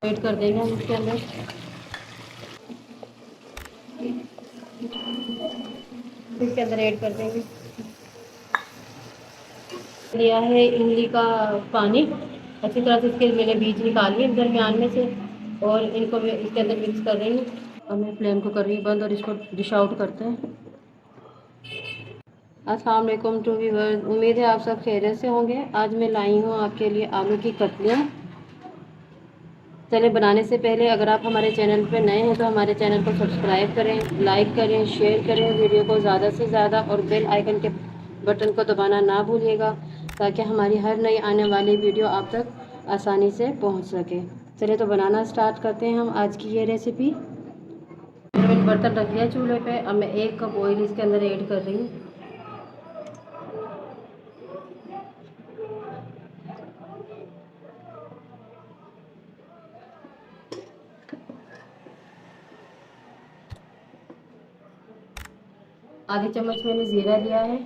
Add कर देंगे हम इसके अंदर। इसके अंदर ऐड कर देंगे। लिया है इमली का पानी, अच्छी तरह से इसके मैंने बीज निकाल लिए दरमियान में से, और इनको मैं इसके अंदर मिक्स कर रही हूँ। अब मैं फ्लेम को कर रही हूँ बंद और इसको डिश आउट करते हैं। अस्सलाम वालेकुम टू व्यूअर्स, उम्मीद है आप सब खैरियत से होंगे। आज मैं लाई हूँ आपके लिए आलू की कतलियाँ। चले बनाने से पहले अगर आप हमारे चैनल पर नए हैं तो हमारे चैनल को सब्सक्राइब करें, लाइक करें, शेयर करें वीडियो को ज़्यादा से ज़्यादा, और बेल आइकन के बटन को दबाना ना भूलिएगा ताकि हमारी हर नई आने वाली वीडियो आप तक आसानी से पहुंच सके। चलिए तो बनाना स्टार्ट करते हैं हम आज की ये रेसिपी। मैंने बर्तन रख लिया चूल्हे पे। अब मैं 1 कप ऑयल इसके अंदर ऐड कर रही हूँ। आधी चम्मच मैंने ज़ीरा लिया है।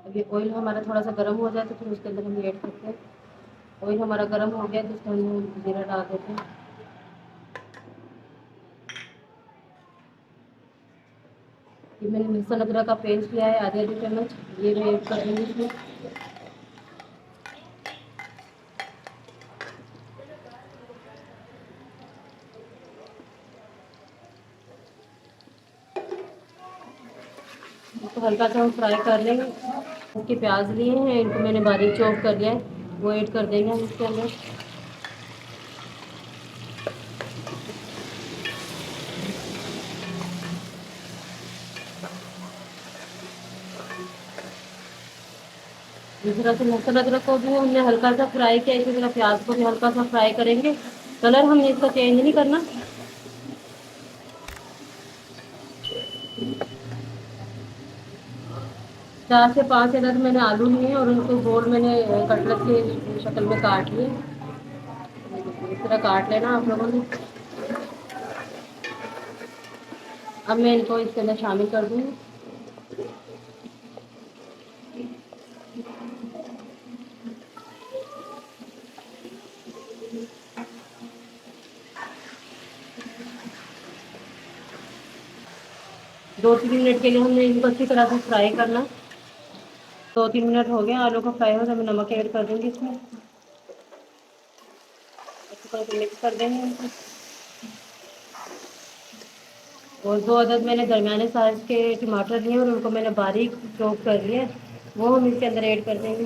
अभी ऑयल हमारा थोड़ा सा गर्म हो जाए तो फिर उसके अंदर हम ऐड करते हैं। ऑयल हमारा गर्म हो गया तो उसमें हम ज़ीरा डाल देते हैं। ये मैंने लहसुन अदरक का पेस्ट लिया है आधी आधी चम्मच, ये मैं ऐड कर दूँगी इसमें। इसको हल्का सा हम फ्राई कर लेंगे। इसके प्याज लिए हैं, इनको मैंने बारीक चॉप कर लिया है, वो ऐड कर देंगे हम इसके अंदर। इस तरह से लहसुन अदरक को भी हमने हल्का सा फ्राई किया, इसी तरह प्याज को भी हल्का सा फ्राई करेंगे। कलर हमने इसका चेंज नहीं करना। 4 से 5 अदद मैंने आलू लिए हैं और उनको गोल मैंने कटलेट की शक्ल में काट लिए। इस तरह काट लेना आप लोगों ने। अब मैं इनको इसके अंदर शामिल कर दूँगी। 2-3 मिनट के लिए हमने इनको अच्छी तरह से फ्राई करना। 2-3 मिनट हो गए आलू को फ्राई हो, तो मैं नमक ऐड कर दूँगी इसमें। अच्छी तरह से मिक्स कर देंगे इनको। और 2 अदद मैंने दरमियाने साइज़ के टमाटर लिए और उनको मैंने बारीक चॉप कर लिया, वो हम इसके अंदर ऐड कर देंगे।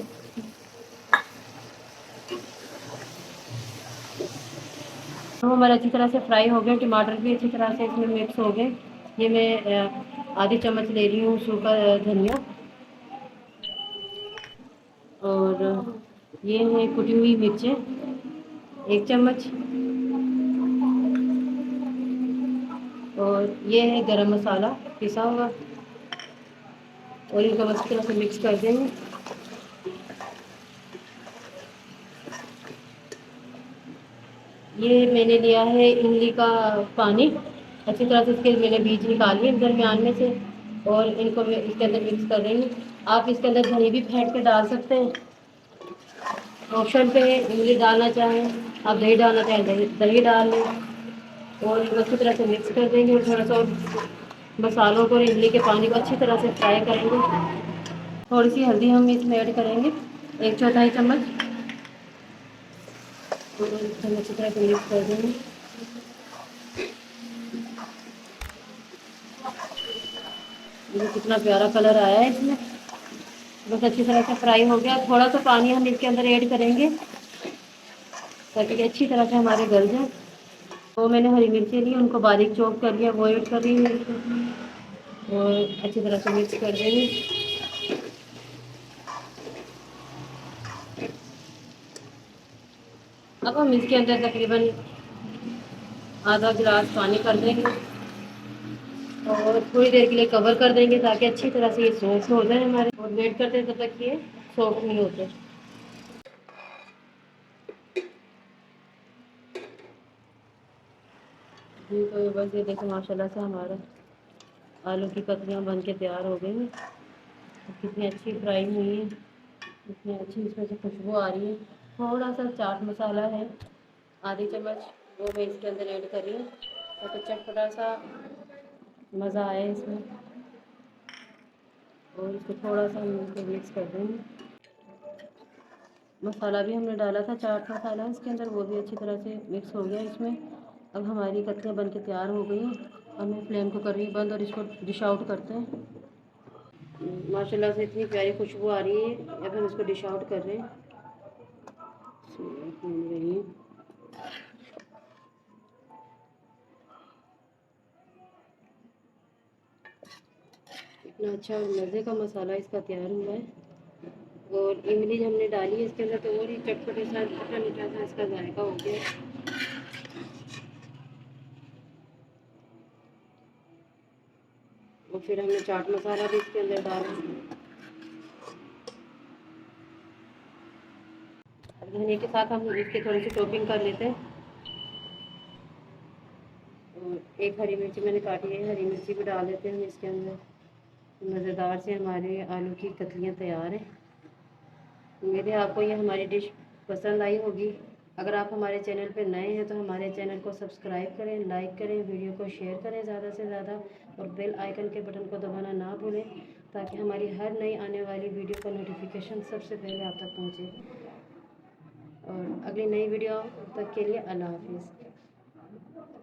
तो हमारे अच्छी तरह से फ्राई हो गए, टमाटर भी अच्छी तरह से इसमें मिक्स हो गए। ये मैं आधी चम्मच ले रही हूँ सूखा धनिया, और ये है कुटी हुई मिर्चें 1 चम्मच, और ये है गरम मसाला पिसा हुआ, और इनको अच्छी तरह से मिक्स कर देंगे। ये मैंने लिया है इमली का पानी, अच्छी तरह से इसके मैंने बीज निकाल लिए दरमियान में से, और इनको मैं इसके अंदर मिक्स कर रही हूँ। आप इसके अंदर दही भी फेंट के डाल सकते हैं, ऑप्शन पे है। इमली डालना चाहें आप, दही डालना चाहें दही दही डाल लें, और इनको अच्छी तरह से मिक्स कर देंगे। और थोड़ा सा और मसालों को और इमली के पानी को अच्छी तरह से फ्राई करेंगे। थोड़ी सी हल्दी हम इसमें ऐड करेंगे, 1/4 चम्मच, और इसको अच्छी तरह से मिक्स कर देंगे। ये कितना प्यारा कलर आया है इसमें, बस अच्छी तरह से फ्राई हो गया। थोड़ा सा पानी हम इसके अंदर ऐड करेंगे ताकि अच्छी तरह से हमारे गल जाए। तो मैंने हरी मिर्ची ली, उनको बारीक चॉप कर लिया, वो ऐड कर रही हूँ इसमें, और अच्छी तरह से मिक्स कर देंगे। अब हम इसके अंदर तकरीबन आधा गिलास पानी कर देंगे, और थोड़ी देर के लिए कवर कर देंगे ताकि अच्छी तरह से ये सॉफ्ट हो जाए हमारे, और वेट करते हैं तब तक ये सॉफ्ट नहीं होते। जी तो बस ये देखो माशाल्लाह से हमारा आलू की कतलियाँ बन के तैयार हो गई हैं। कितनी अच्छी फ्राई हुई है, कितनी अच्छी इसमें से खुशबू आ रही है। थोड़ा सा चाट मसाला है आधी चम्मच, वो मैं इसके अंदर ऐड कर रही हूँ ताकि चटपटा सा मज़ा आए इसमें। और इसको थोड़ा सा हम इसको मिक्स कर देंगे। मसाला भी हमने डाला था, चाट मसाला इसके अंदर, वो भी अच्छी तरह से मिक्स हो गया इसमें। अब हमारी कतलियाँ बन के तैयार हो गई हैं। अब मैं फ्लेम को कर रही हूँ बंद और इसको डिश आउट करते हैं। माशाल्लाह से इतनी प्यारी खुशबू आ रही है। अब हम इसको डिश आउट कर रहे हैं। रही है। इतना अच्छा मज़े का मसाला इसका तैयार हुआ है। और इमली हमने डाली है इसके अंदर तो और ही चटपटे सा खट्टा मीठा सा इसका जायका हो गया। और फिर हमने चाट मसाला भी इसके अंदर डाला। अब धनिया के साथ हम इसके थोड़ी सी टॉपिंग कर लेते हैं। और एक हरी मिर्ची मैंने काटी है, हरी मिर्ची भी डाल देते हैं हम इसके अंदर। मज़ेदार से हमारे आलू की कतलियाँ तैयार हैं। उम्मीद है आपको ये हमारी डिश पसंद आई होगी। अगर आप हमारे चैनल पर नए हैं तो हमारे चैनल को सब्सक्राइब करें, लाइक करें, वीडियो को शेयर करें ज़्यादा से ज़्यादा, और बेल आइकन के बटन को दबाना ना भूलें ताकि हमारी हर नई आने वाली वीडियो का नोटिफिकेशन सबसे पहले आप तक पहुँचे। और अगली नई वीडियो तक के लिए अल्लाह हाफिज़।